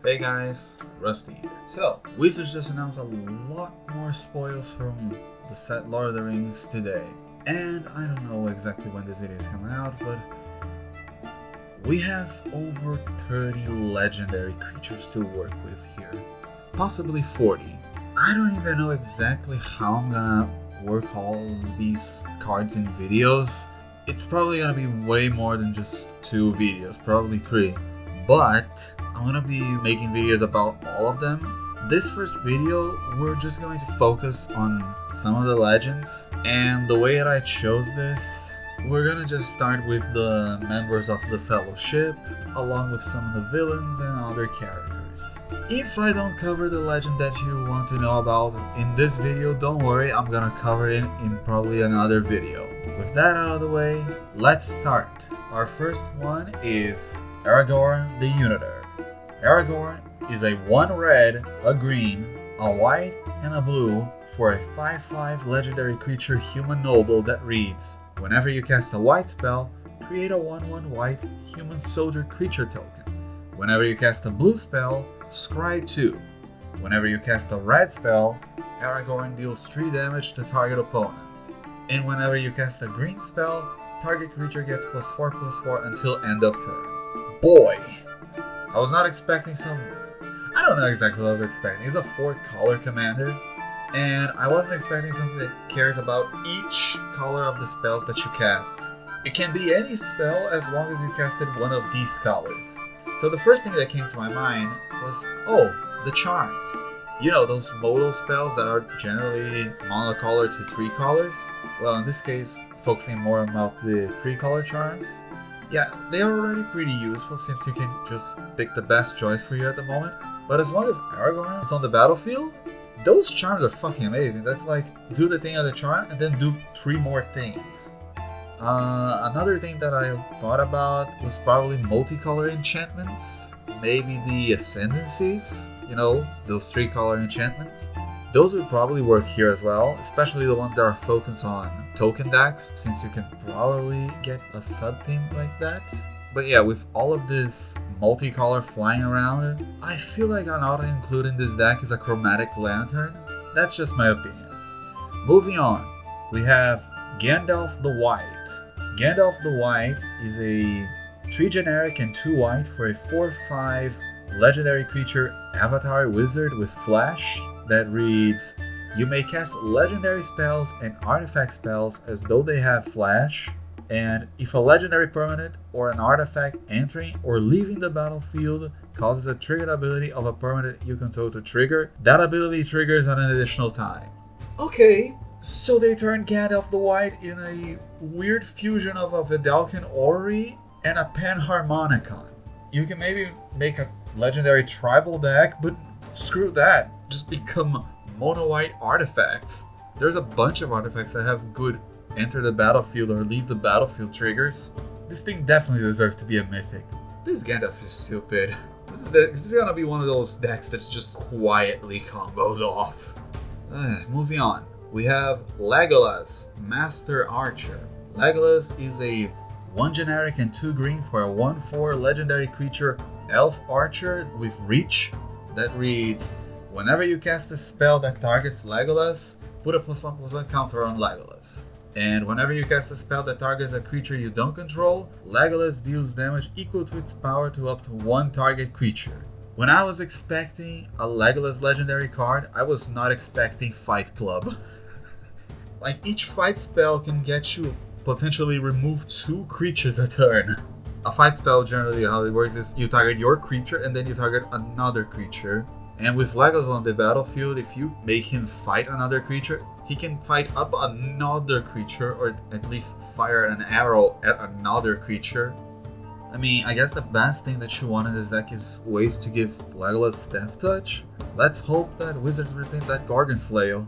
Hey guys, Rusty here. So, Wizards just announced a lot more spoils from the set Lord of the Rings today. And I don't know exactly when this video is coming out, but we have over 30 legendary creatures to work with here. Possibly 40. I don't even know exactly how I'm gonna work all these cards in videos. It's probably gonna be way more than just 2 videos, probably 3. But I'm gonna be making videos about all of them. This first video, we're just going to focus on some of the legends, and the way that I chose this, we're gonna just start with the members of the Fellowship, along with some of the villains and other characters. If I don't cover the legend that you want to know about in this video, don't worry, I'm gonna cover it in probably another video. With that out of the way, let's start. Our first one is Aragorn the Uniter. Aragorn is a 1 red, a green, a white, and a blue for a 5/5 legendary creature human noble that reads: whenever you cast a white spell, create a 1/1 white human soldier creature token. Whenever you cast a blue spell, scry 2. Whenever you cast a red spell, Aragorn deals 3 damage to target opponent. And whenever you cast a green spell, target creature gets +4/+4 until end of turn. Boy! I was not expecting I don't know exactly what I was expecting. He's a 4-color commander, and I wasn't expecting something that cares about each color of the spells that you cast. It can be any spell as long as you casted one of these colors. So the first thing that came to my mind was, oh, the charms. You know, those modal spells that are generally monocolor to 3 colors? Well, in this case, focusing more about the 3-color charms. Yeah, they are already pretty useful since you can just pick the best choice for you at the moment. But as long as Aragorn is on the battlefield, those charms are fucking amazing. That's like, do the thing of the charm and then do 3 more things. Another thing that I thought about was probably multicolor enchantments. Maybe the Ascendancies, you know, those 3-color enchantments. Those would probably work here as well, especially the ones that are focused on token decks, since you can probably get a sub-theme like that. But yeah, with all of this multicolor flying around, I feel like an auto include in this deck is a chromatic lantern. That's just my opinion. Moving on, we have Gandalf the White. Gandalf the White is a 3 generic and 2 white for a 4/5 legendary creature avatar wizard with flash that reads: you may cast legendary spells and artifact spells as though they have flash, and if a legendary permanent or an artifact entering or leaving the battlefield causes a triggered ability of a permanent you control to trigger, that ability triggers at an additional time. Okay, so they turned Gandalf the White in a weird fusion of a Vedalken Orrery and a Panharmonicon. You can maybe make a legendary tribal deck, but screw that. Just become mono-white artifacts. There's a bunch of artifacts that have good enter the battlefield or leave the battlefield triggers. This thing definitely deserves to be a mythic. This Gandalf is stupid. This is gonna be one of those decks that's just quietly combos off. Moving on. We have Legolas, Master Archer. Legolas is a 1 generic and 2 green for a 1/4 legendary creature elf archer with reach that reads: whenever you cast a spell that targets Legolas, put a +1/+1 counter on Legolas. And whenever you cast a spell that targets a creature you don't control, Legolas deals damage equal to its power to up to 1 target creature. When I was expecting a Legolas legendary card, I was not expecting Fight Club. Like, each fight spell can get you potentially remove 2 creatures a turn. A fight spell, generally how it works is you target your creature and then you target another creature. And with Legolas on the battlefield, if you make him fight another creature, he can fight up another creature, or at least fire an arrow at another creature. I mean, I guess the best thing that you want in this deck is ways to give Legolas Death Touch. Let's hope that Wizards repaint that Gorgon Flail.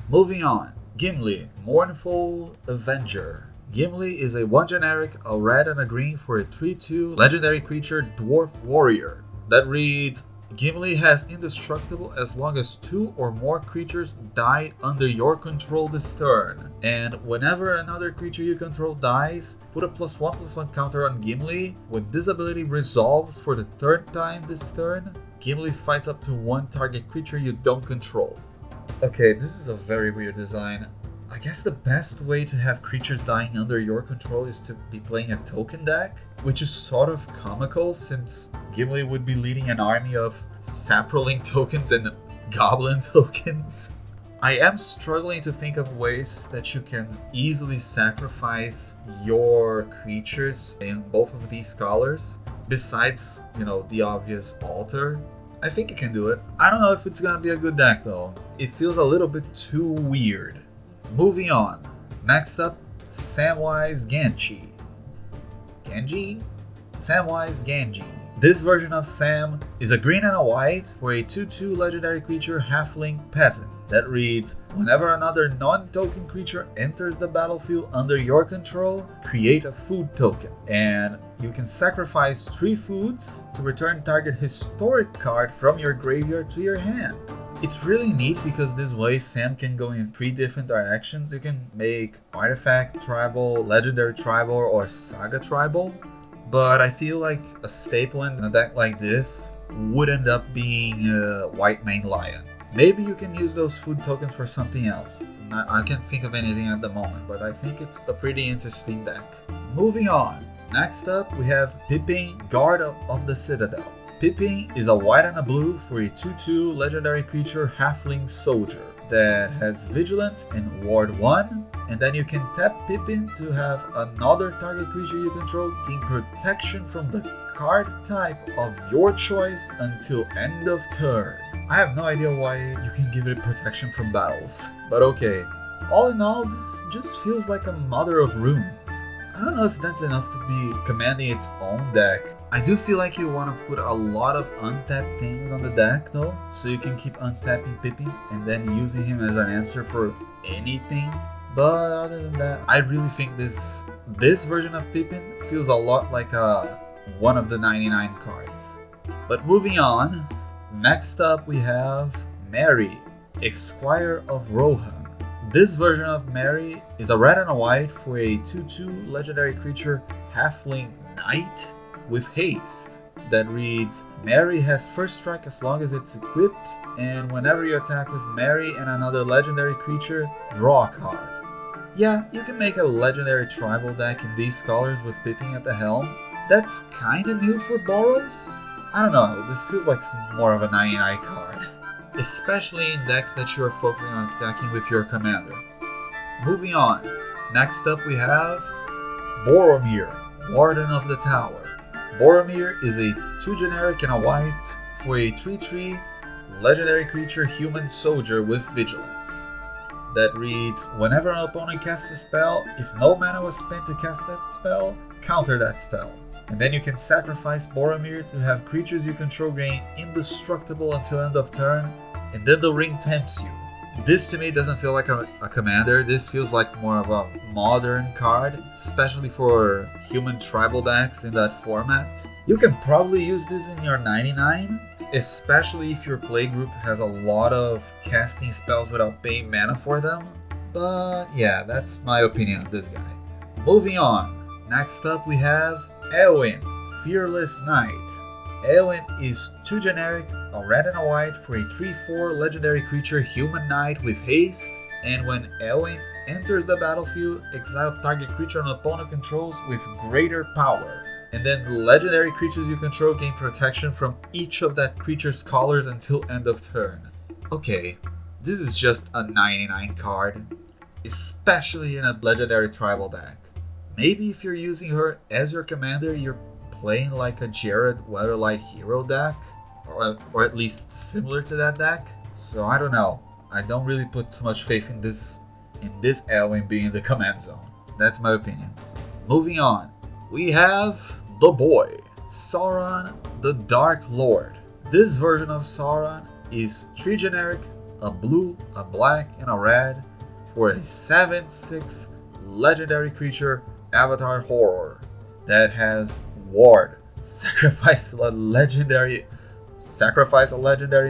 Moving on, Gimli, Mournful Avenger. Gimli is a 1 generic, a red and a green for a 3/2 legendary creature dwarf warrior that reads: Gimli has indestructible as long as 2 or more creatures die under your control this turn. And whenever another creature you control dies, put a +1/+1 counter on Gimli. When this ability resolves for the 3rd time this turn, Gimli fights up to one target creature you don't control. Okay, this is a very weird design. I guess the best way to have creatures dying under your control is to be playing a token deck, which is sort of comical since Gimli would be leading an army of Saproling tokens and Goblin tokens. I am struggling to think of ways that you can easily sacrifice your creatures in both of these colors, besides, the obvious altar. I think you can do it. I don't know if it's gonna be a good deck though. It feels a little bit too weird. Moving on. Next up, Samwise Gamgee. Samwise Gamgee. This version of Sam is a green and a white for a 2/2 legendary creature halfling peasant that reads, whenever another non-token creature enters the battlefield under your control, create a food token. And you can sacrifice 3 foods to return target historic card from your graveyard to your hand. It's really neat because this way Sam can go in 3 different directions. You can make Artifact Tribal, Legendary Tribal, or Saga Tribal. But I feel like a staple in a deck like this would end up being White Mane Lion. Maybe you can use those food tokens for something else. I can't think of anything at the moment, but I think it's a pretty interesting deck. Moving on. Next up we have Pippin, Guard of the Citadel. Pippin is a white and a blue for a 2/2 legendary creature halfling soldier that has vigilance and ward 1, and then you can tap Pippin to have another target creature you control gain protection from the card type of your choice until end of turn. I have no idea why you can give it protection from battles, but okay. All in all, this just feels like a Mother of Runes. I don't know if that's enough to be commanding its own deck. I do feel like you want to put a lot of untapped things on the deck though, so you can keep untapping Pippin and then using him as an answer for anything. But other than that, I really think this version of Pippin feels a lot like one of the 99 cards. But moving on, next up we have Mary, Esquire of Rohan. This version of Mary is a red and a white for a 2/2 legendary creature halfling knight with haste that reads, Mary has first strike as long as it's equipped, and whenever you attack with Mary and another legendary creature, draw a card. Yeah, you can make a legendary tribal deck in these colors with Pippin at the helm. That's kinda new for Boros. I don't know, this feels like more of a 99 card, especially in decks that you are focusing on attacking with your commander. Moving on, next up we have Boromir, Warden of the Tower. Boromir is a 2 generic and a white for a 3/3 legendary creature human soldier with vigilance that reads, whenever an opponent casts a spell, if no mana was spent to cast that spell, counter that spell. And then you can sacrifice Boromir to have creatures you control gain indestructible until end of turn, and then the ring tempts you. This to me doesn't feel like a commander. This feels like more of a modern card, especially for human tribal decks in that format. You can probably use this in your 99, especially if your playgroup has a lot of casting spells without paying mana for them. But yeah, that's my opinion of this guy. Moving on, next up we have Éowyn, Fearless Knight. Éowyn is 2 generic, a red and a white for a 3/4 legendary creature human knight with haste, and when Éowyn enters the battlefield, exile target creature an opponent controls with greater power. And then the legendary creatures you control gain protection from each of that creature's colors until end of turn. Okay, this is just a 99 card, especially in a legendary tribal deck. Maybe if you're using her as your commander, you're playing like a Jared Weatherlight hero deck, or at least similar to that deck. So I don't know. I don't really put too much faith in this Éowyn being in the command zone. That's my opinion. Moving on, we have the boy, Sauron the Dark Lord. This version of Sauron is 3 generic, a blue, a black, and a red for a 7/6 legendary creature avatar horror that has ward, sacrifice a legendary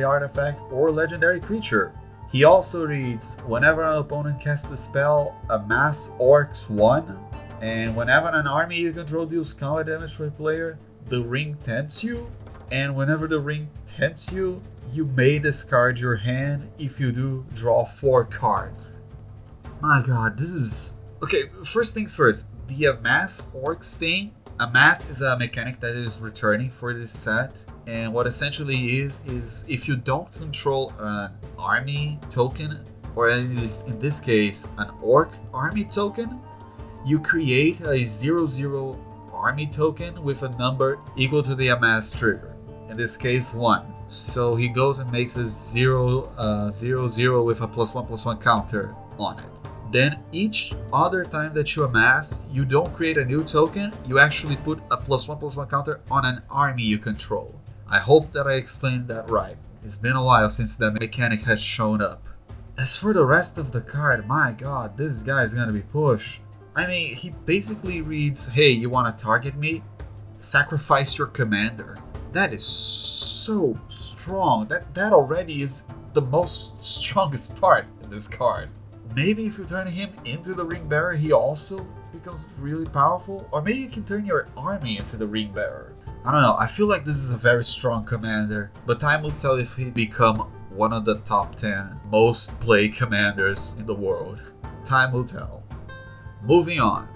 artifact or legendary creature. He also reads, whenever an opponent casts a spell, amass orcs 1, and whenever an army you control deals combat damage for a player, the ring tempts you. and whenever the ring tempts you, you may discard your hand. If you do, draw 4 cards. My god, this is... Okay, first things first, the Amass Orcs thing. Amass is a mechanic that is returning for this set, and what essentially is if you don't control an army token, or at least in this case an orc army token, you create a 0/0 army token with a number equal to the Amass trigger, in this case 1. So he goes and makes a 0/0 with a +1/+1 counter on it. Then each other time that you amass, you don't create a new token, you actually put a +1/+1 counter on an army you control. I hope that I explained that right. It's been a while since that mechanic has shown up. As for the rest of the card, my god, this guy is gonna be pushed. I mean, he basically reads, hey, you wanna target me? Sacrifice your commander. That is so strong. That already is the most strongest part in this card. Maybe if you turn him into the ring bearer, he also becomes really powerful. Or maybe you can turn your army into the ring bearer. I don't know, I feel like this is a very strong commander, but time will tell if he become one of the top 10 most played commanders in the world. Time will tell. Moving on.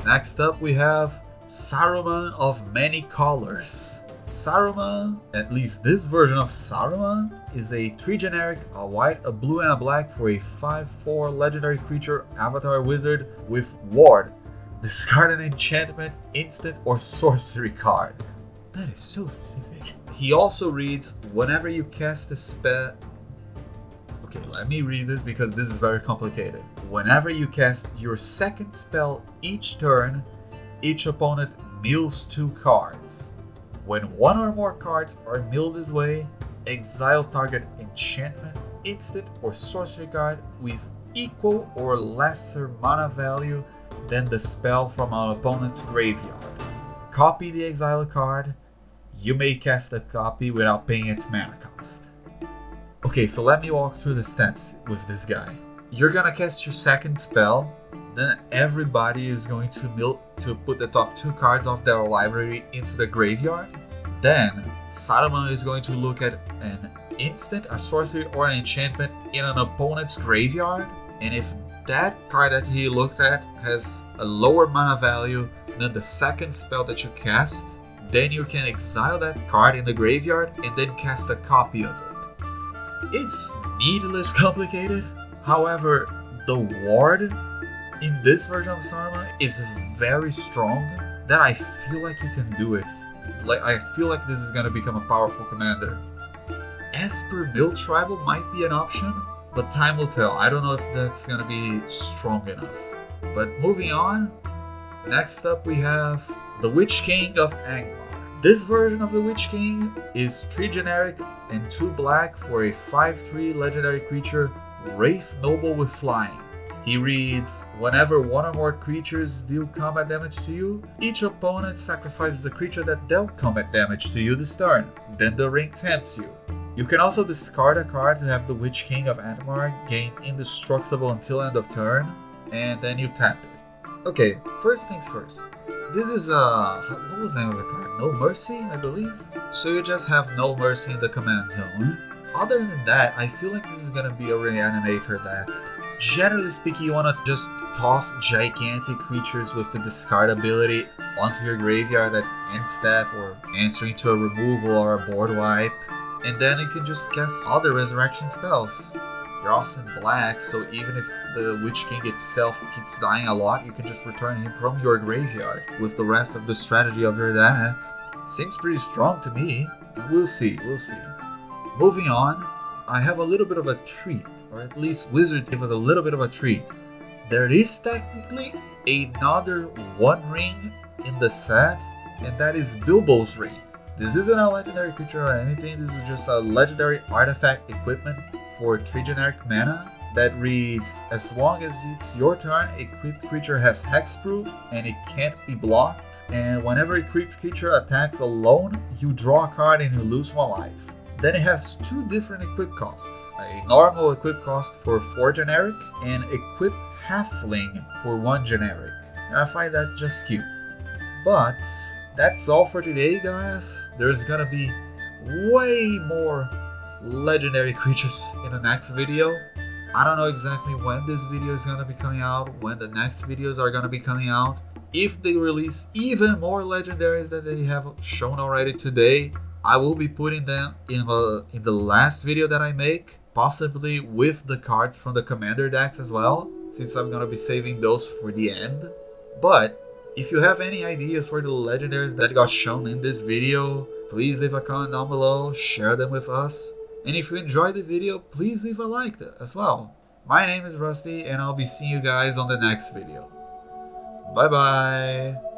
Next up we have Saruman of Many Colors. Saruman, at least this version of Saruman, is a 3 generic, a white, a blue, and a black for a 5/4 legendary creature avatar wizard with Warden. Discard an enchantment, instant, or sorcery card. That is so specific. He also reads, whenever you cast a spell... Okay, let me read this because this is very complicated. Whenever you cast your second spell each turn, each opponent mills 2 cards. When 1 or more cards are milled this way, exile target enchantment, instant, or sorcery card with equal or lesser mana value than the spell from an opponent's graveyard. Copy the exile card. You may cast a copy without paying its mana cost. Okay, so let me walk through the steps with this guy. You're gonna cast your second spell, then everybody is going to put the top 2 cards of their library into the graveyard. Then Saruman is going to look at an instant, a sorcery, or an enchantment in an opponent's graveyard, and if that card that he looked at has a lower mana value than the second spell that you cast, then you can exile that card in the graveyard and then cast a copy of it. It's needless complicated. However, the Warden in this version of Saruman is very strong that I feel like you can do it. Like, I feel like this is gonna become a powerful commander. Esper Mill Tribal might be an option, but time will tell. I don't know if that's gonna be strong enough. But moving on, next up we have the Witch King of Angmar. This version of the Witch King is 3 generic and 2 black for a 5/3 legendary creature, Wraith Noble with Flying. He reads, whenever 1 or more creatures deal combat damage to you, each opponent sacrifices a creature that dealt combat damage to you this turn. Then the ring tempts you. You can also discard a card to have the Witch King of Angmar gain indestructible until end of turn, and then you tap it. Okay, first things first. This is what was the name of the card? No Mercy, I believe? So you just have No Mercy in the command zone. Other than that, I feel like this is gonna be a Reanimator deck. Generally speaking, you want to just toss gigantic creatures with the discard ability onto your graveyard at end step or answering to a removal or a board wipe, and then you can just cast other resurrection spells. You're also in black, so even if the Witch King itself keeps dying a lot, you can just return him from your graveyard with the rest of the strategy of your deck. Seems pretty strong to me. We'll see, we'll see. Moving on, I have a little bit of a treat. Or at least Wizards give us a little bit of a treat. There is technically another 1 ring in the set, and that is Bilbo's Ring. This isn't a legendary creature or anything, this is just a legendary artifact equipment for 3 generic mana that reads, as long as it's your turn, a creature has hexproof and it can't be blocked, and whenever a creature attacks alone, you draw a card and you lose 1 life. Then it has 2 different equip costs. A normal equip cost for 4 generic and equip halfling for 1 generic. And I find that just cute. But that's all for today, guys. There's gonna be way more legendary creatures in the next video. I don't know exactly when this video is gonna be coming out, when the next videos are gonna be coming out. If they release even more legendaries that they have shown already today, I will be putting them in the last video that I make, possibly with the cards from the commander decks as well, since I'm gonna be saving those for the end. But if you have any ideas for the legendaries that got shown in this video, please leave a comment down below, share them with us. And if you enjoyed the video, please leave a like as well. My name is Rusty, and I'll be seeing you guys on the next video. Bye bye!